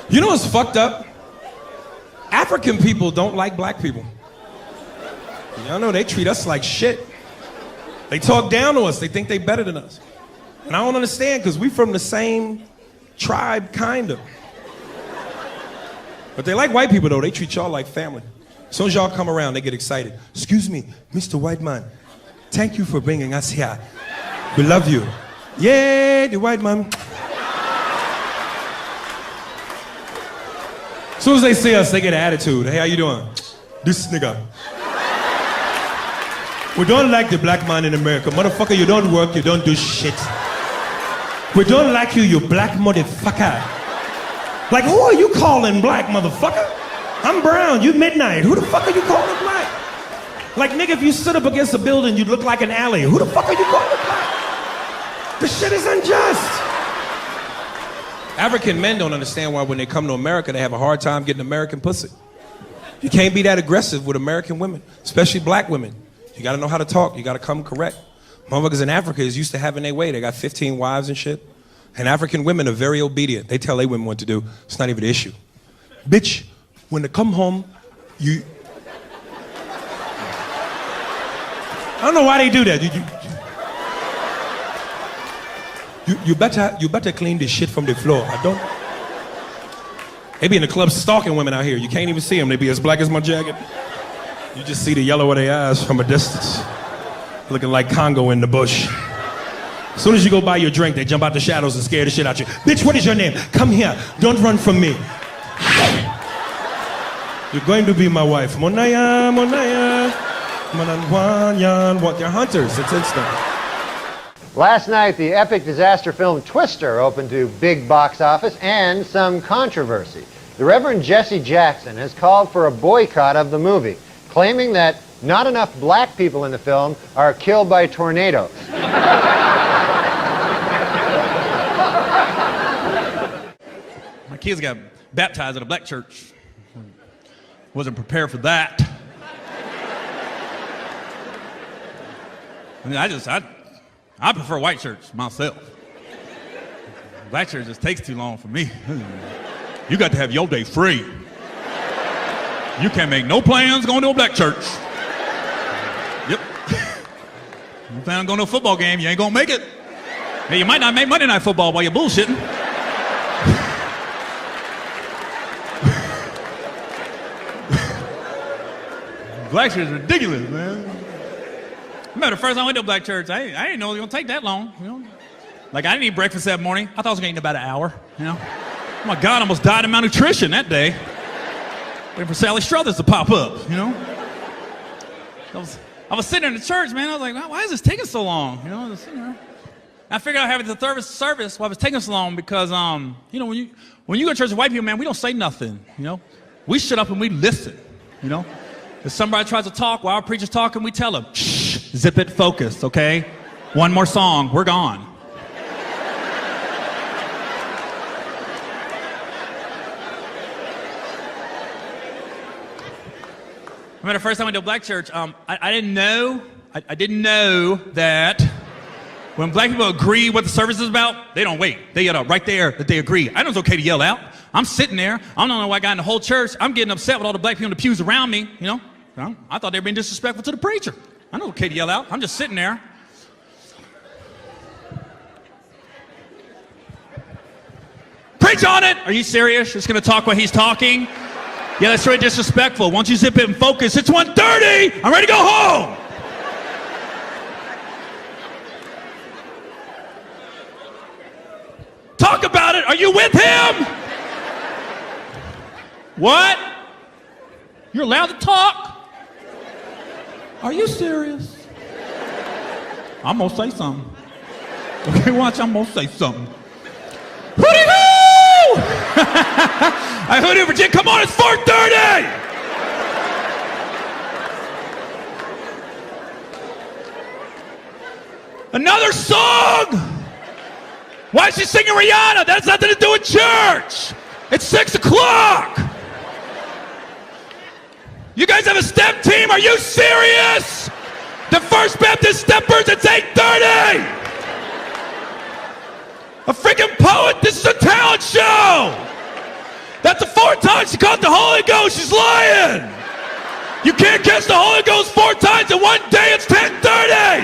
You know what's fucked up? African people don't like black people. Y'all know they treat us like shit. They talk down to us. They think they better than us. And I don't understand, because we from the same tribe, kind of. But they like white people, though. They treat y'all like family. As soon as y'all come around, they get excited. Excuse me, Mr. White Man. Thank you for bringing us here. We love you. Yay, the white man. As soon as they see us, they get an attitude. Hey, how you doing? This nigga. We don't like the black man in America. Motherfucker, you don't work, you don't do shit. We don't like you, you black motherfucker. Like, who are you calling black, motherfucker? I'm brown, you midnight. Who the fuck are you calling black? Like, nigga, if you stood up against a building, you'd look like an alley. Who the fuck are you calling black? This shit is unjust. African men don't understand why when they come to America, they have a hard time getting American pussy. You can't be that aggressive with American women, especially black women. You gotta know how to talk, you gotta come correct. Motherfuckers in Africa is used to having their way. They got 15 wives and shit. And African women are very obedient. They tell their women what to do. It's not even an issue. Bitch, when they come home, you... I don't know why they do that. You better clean this shit from the floor. I don't... They be in the club stalking women out here. You can't even see them. They be as black as my jacket. You just see the yellow of their eyes from a distance. Looking like Congo in the bush. As soon as you go buy your drink, they jump out the shadows and scare the shit out you. Bitch, what is your name? Come here. Don't run from me. You're going to be my wife. Monaya, Monaya. They're hunters. It's instant. Last night, the epic disaster film Twister opened to big box office and some controversy. The Reverend Jesse Jackson has called for a boycott of the movie, claiming that not enough black people in the film are killed by tornadoes. My kids got baptized at a black church. Wasn't prepared for that. I mean, I prefer white church myself. Black church just takes too long for me. You got to have your day free. You can't make no plans going to a black church. Yep. You plan on going to a football game, you ain't gonna make it. Hey, you might not make Monday Night Football while you're bullshitting. Black church is ridiculous, man. I remember the first time I went to a black church, I didn't know it was gonna take that long, you know? Like, I didn't eat breakfast that morning. I thought I was gonna eat in about an hour, you know? Oh my God, I almost died of malnutrition that day. Waiting for Sally Struthers to pop up, you know? I was sitting in the church, man. I was like, why is this taking so long? You know, I was sitting there. I figured out having the third service why it was taking so long because, you know, when you go to church with white people, man, we don't say nothing, you know? We shut up and we listen, you know? If somebody tries to talk while our preacher's talking, we tell them, shh, zip it, focus, okay? One more song, we're gone. I remember the first time I went to a black church, I didn't know that when black people agree what the service is about, they don't wait. They yell out right there that they agree. I know it's okay to yell out. I'm sitting there. I'm the only white guy in the whole church. I'm getting upset with all the black people in the pews around me, you know? I thought they were being disrespectful to the preacher. I know it's okay to yell out. I'm just sitting there. Preach on it! Are you serious? Just gonna talk while he's talking? Yeah, that's really disrespectful. Why don't you zip it and focus? It's 1:30! I'm ready to go home! Talk about it! Are you with him? What? You're allowed to talk? Are you serious? I'm gonna say something. Okay, watch, I'm gonna say something. Hootie-hoo! I hootie, Virginia, come on, it's 4:30! Another song! Why is she singing Rihanna? That has nothing to do with church! It's 6 o'clock! You guys have a step team? Are you serious? The First Baptist Steppers, it's 8:30! A freaking poet, this is a talent show! God, she caught the Holy Ghost. She's lying. You can't catch the Holy Ghost 4 times in one day. It's 10:30.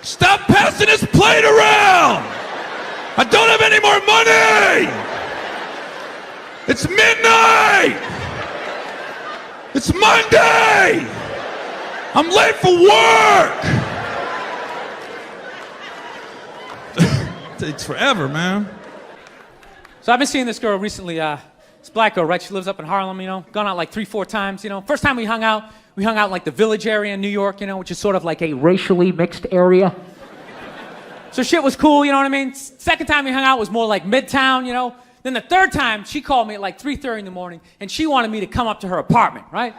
Stop passing this plate around. I don't have any more money. It's midnight. It's Monday. I'm late for work. It takes forever, man. So I've been seeing this girl recently, this black girl, right? She lives up in Harlem, gone out like 3-4 times, First time we hung out in like the Village area in New York, which is sort of like a racially mixed area. So shit was cool, you know what I mean? Second time we hung out was more like Midtown, Then the third time, she called me at like 3:30 in the morning, and she wanted me to come up to her apartment, right?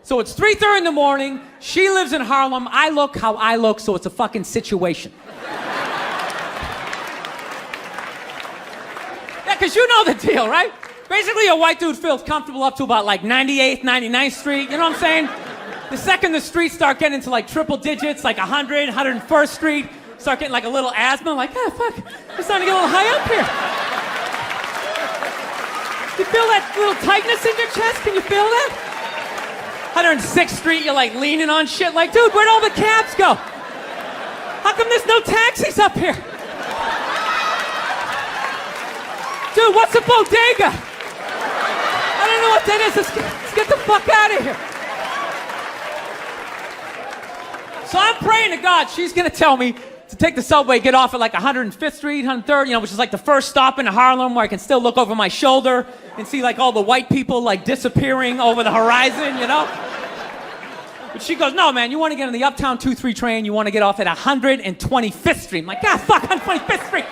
So it's 3:30 in the morning, she lives in Harlem, I look how I look, so it's a fucking situation. Yeah, because you know the deal, right? Basically, a white dude feels comfortable up to about like 98th, 99th Street, you know what I'm saying? The second the streets start getting into like triple digits, like 100, 101st Street, start getting like a little asthma, like, oh, fuck, it's starting to get a little high up here. You feel that little tightness in your chest? Can you feel that? 106th Street, you're like leaning on shit, like, dude, where'd all the cabs go? How come there's no taxis up here? Dude, what's a bodega? I don't know what that is. Let's get the fuck out of here. So I'm praying to God she's gonna tell me to take the subway, get off at like 105th Street, 103rd, which is like the first stop in Harlem where I can still look over my shoulder and see like all the white people like disappearing over the horizon, But she goes, no, man, you want to get on the Uptown 2-3 train, you want to get off at 125th Street. I'm like, God, fuck, 125th Street.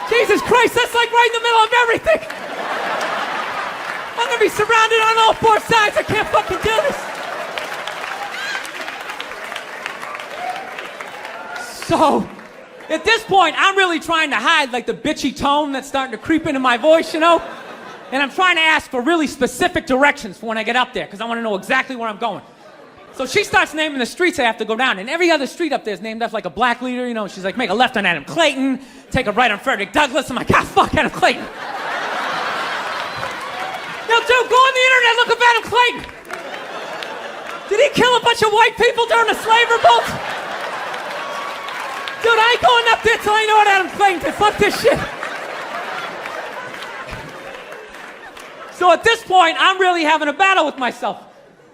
Jesus Christ, that's like right in the middle of everything. I'm gonna be surrounded on all 4 sides. I can't fucking do this. So, at this point, I'm really trying to hide like the bitchy tone that's starting to creep into my voice, And I'm trying to ask for really specific directions for when I get up there, because I want to know exactly where I'm going. So she starts naming the streets I have to go down, and every other street up there is named after like a black leader, She's like, make a left on Adam Clayton, take a right on Frederick Douglass. I'm like, God, fuck Adam Clayton. Yo, dude, go on the internet, look up Adam Clayton. Did he kill a bunch of white people during the slave revolt? Dude, I ain't going up there till I know what Adam Clayton did. Fuck this shit. So at this point, I'm really having a battle with myself.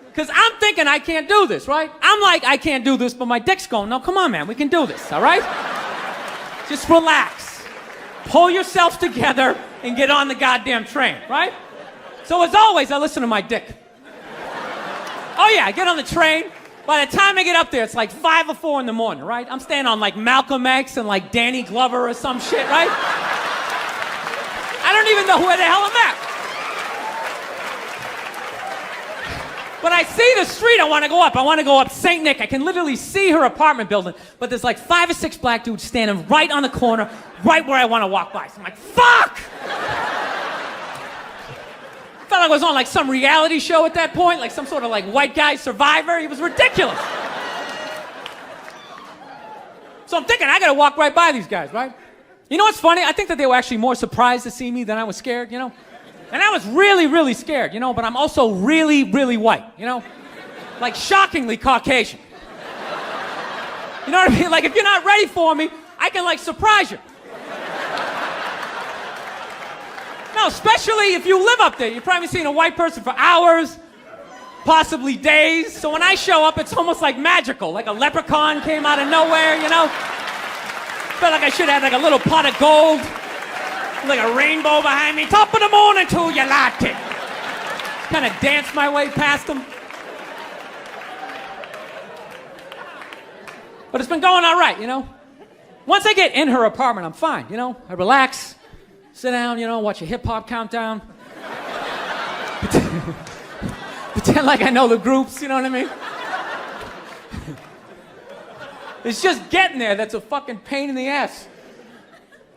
Because I'm thinking I can't do this, right? I'm like, I can't do this, but my dick's going, no, come on, man, we can do this, all right? Just relax. Pull yourself together and get on the goddamn train, right? So as always, I listen to my dick. Oh yeah, I get on the train. By the time I get up there, it's like 5 or 4 in the morning, right? I'm staying on like Malcolm X and like Danny Glover or some shit, right? I don't even know where the hell I'm at. But I see the street I want to go up. I want to go up St. Nick. I can literally see her apartment building, but there's like 5 or 6 black dudes standing right on the corner, right where I want to walk by. So I'm like, fuck! I felt like I was on like some reality show at that point, like some sort of like white guy survivor. It was ridiculous. So I'm thinking, I gotta walk right by these guys, right? You know what's funny? I think that they were actually more surprised to see me than I was scared, And I was really, really scared, but I'm also really, really white, Like shockingly Caucasian. You know what I mean? Like if you're not ready for me, I can like surprise you. No, especially if you live up there. You've probably seen a white person for hours, possibly days. So when I show up, it's almost like magical. Like a leprechaun came out of nowhere, Felt like I should have like a little pot of gold. Like a rainbow behind me. Top of the morning to you, latte. Kind of danced my way past them. But it's been going all right, Once I get in her apartment, I'm fine, I relax, sit down, watch a hip-hop countdown. Pretend like I know the groups, you know what I mean? It's just getting there that's a fucking pain in the ass.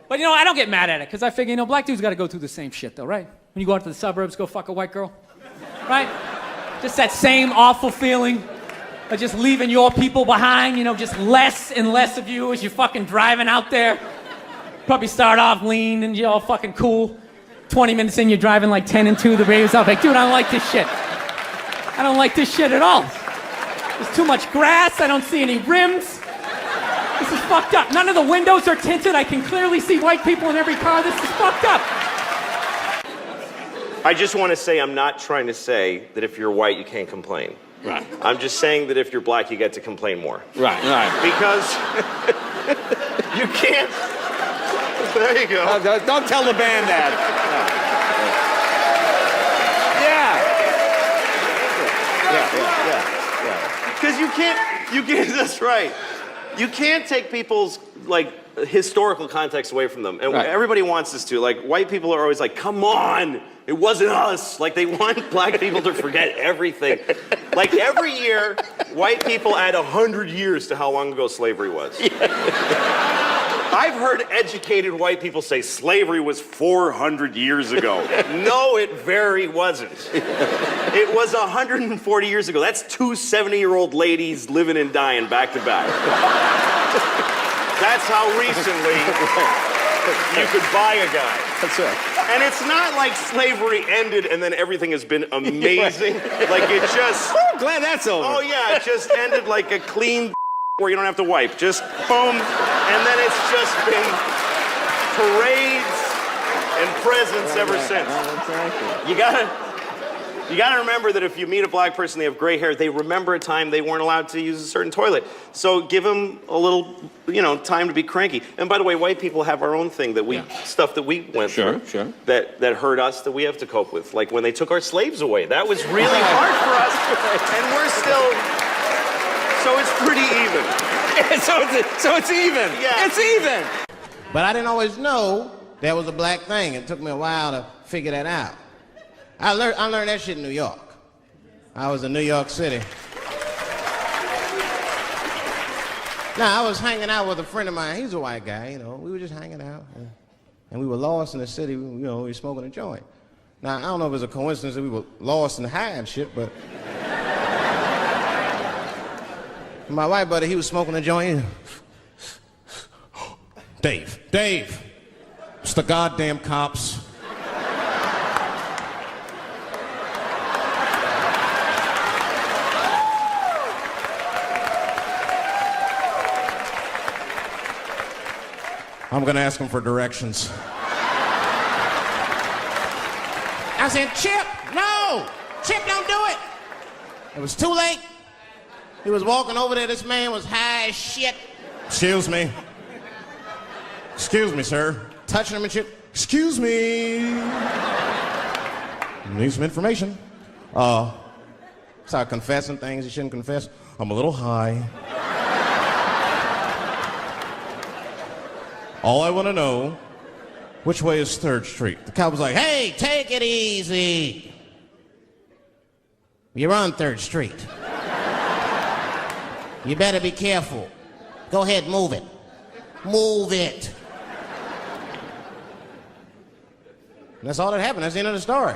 But I don't get mad at it, because I figure, black dudes got to go through the same shit, though, right? When you go out to the suburbs, go fuck a white girl, right? Just that same awful feeling of just leaving your people behind, just less and less of you as you're fucking driving out there. Probably start off lean and you're all fucking cool. 20 minutes in, you're driving like 10 and 2, the radio's off. Like, dude, I don't like this shit. I don't like this shit at all. There's too much grass, I don't see any rims. This is fucked up. None of the windows are tinted. I can clearly see white people in every car. This is fucked up. I just want to say I'm not trying to say that if you're white, you can't complain. Right. I'm just saying that if you're black, you get to complain more. Right. Because you can't. There you go. Don't tell the band that. Yeah. Because you can't, that's right. You can't take people's, like, historical context away from them. And everybody wants us to. Like, white people are always like, come on, it wasn't us. Like, they want black people to forget everything. Like, every year, white people add 100 years to how long ago slavery was. I've heard educated white people say slavery was 400 years ago. No, it very wasn't. It was 140 years ago. That's two 70-year-old ladies living and dying back to back. That's how recently you could buy a guy. That's right. And it's not like slavery ended and then everything has been amazing. Like it just... Oh, glad that's over. Oh yeah, it just ended like a clean where you don't have to wipe. Just boom, and then it's just been parades and presents ever since. You gotta remember that if you meet a black person, they have gray hair, they remember a time they weren't allowed to use a certain toilet. So give them a little, time to be cranky. And by the way, white people have our own thing that stuff that we went through. Sure. That hurt us, that we have to cope with. Like when they took our slaves away, that was really hard for us, and we're still. So it's pretty even. so it's even. Yeah. It's even. But I didn't always know that was a black thing. It took me a while to figure that out. I learned that shit in New York. I was in New York City. Now, I was hanging out with a friend of mine. He's a white guy, We were just hanging out. And we were lost in the city, we were smoking a joint. Now, I don't know if it's a coincidence that we were lost and high and shit, but... My white buddy, he was smoking a joint. Dave, it's the goddamn cops. I'm gonna ask him for directions. I said, Chip, no! Chip, don't do it! It was too late. He was walking over there, this man was high as shit. Excuse me, sir. Touching him and shit. Excuse me. Need some information. Start confessing things you shouldn't confess. I'm a little high. All I want to know, which way is 3rd Street? The cop was like, hey, take it easy. You're on 3rd Street. You better be careful. Go ahead, move it. Move it. And that's all that happened. That's the end of the story.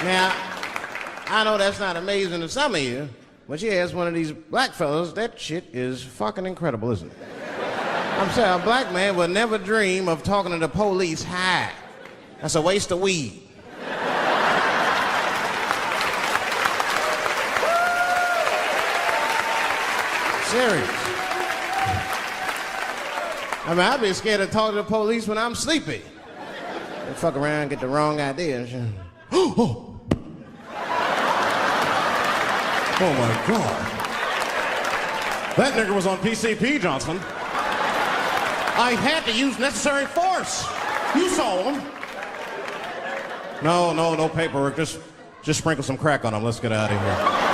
Now, I know that's not amazing to some of you, but yeah, as one of these black fellas, that shit is fucking incredible, isn't it? I'm saying a black man would never dream of talking to the police high. That's a waste of weed. Serious. I mean, I'd be scared to talk to the police when I'm sleepy. They fuck around and get the wrong idea and shit. Oh my God. That nigger was on PCP, Johnson. I had to use necessary force. You saw him. No paperwork. Just sprinkle some crack on him. Let's get out of here.